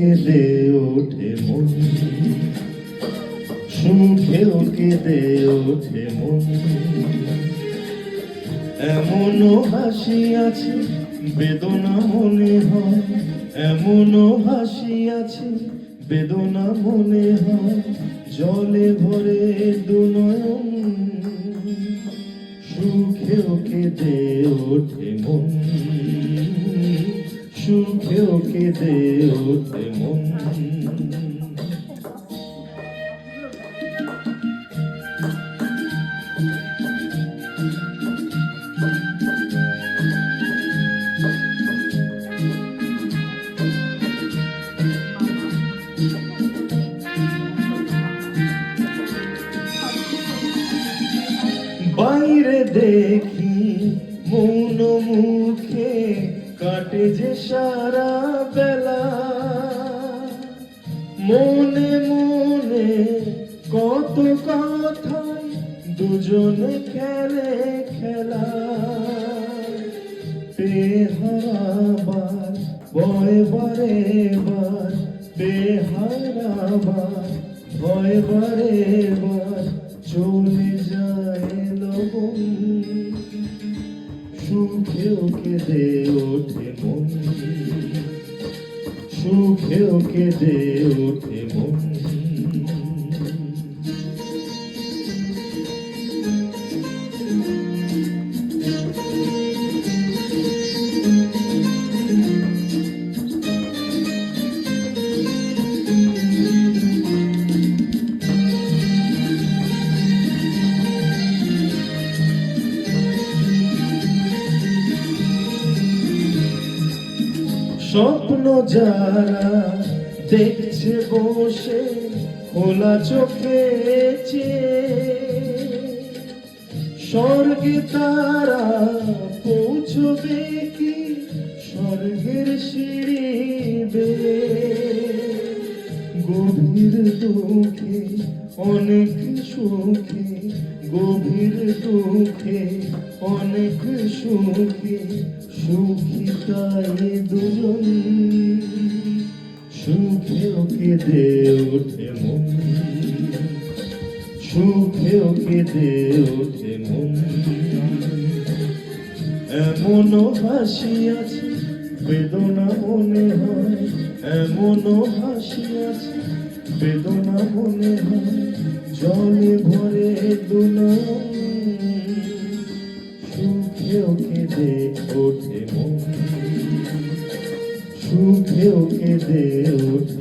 কেঁদে ওঠে মন, সুখেও কেঁদে ওঠে মন। এমনও হাসি আছে বেদনা মনে হয়, এমনও হাসি আছে বেদনা মনে হয়, জলে ভরে দুনয়ন, সুখেও কেঁদে ওঠে মন, সুখেও কেঁদে ওঠে মন। বাইরে দেখি মৌন মুখে কাটে যে সারা বেলা, মনে মনে কত কথায় দুজনে খেলে খেলা। বেহারাবার ভয় বারে বার, বেহারাবার ভয় বারে বার, চলে যায় লগন, সুখেও কেঁদে ওঠে মন, সুখেও কেঁদে ওঠে মন। স্বপ্ন যারা দেখছে বসে খোলা চোখে স্বর্গে তারা পৌঁছবে কি স্বর্গের সিঁড়ি বেয়ে। গভীর দুঃখে অনেক সুখে, গভীর দুঃখে অনেক সুখে, সুখী তাই দুজন, সুখেও কেঁদে ওঠে মন, সুখেও কেঁদে ওঠে মন। এমনও হাসি আছে বেদনা মনে হয়, এমনও হাসি আছে বেদনা মনে হয়, জলে ভরে দুনয়ন, সুখেও কেঁদে ওঠে মন, সুখেও কেঁদে ওঠে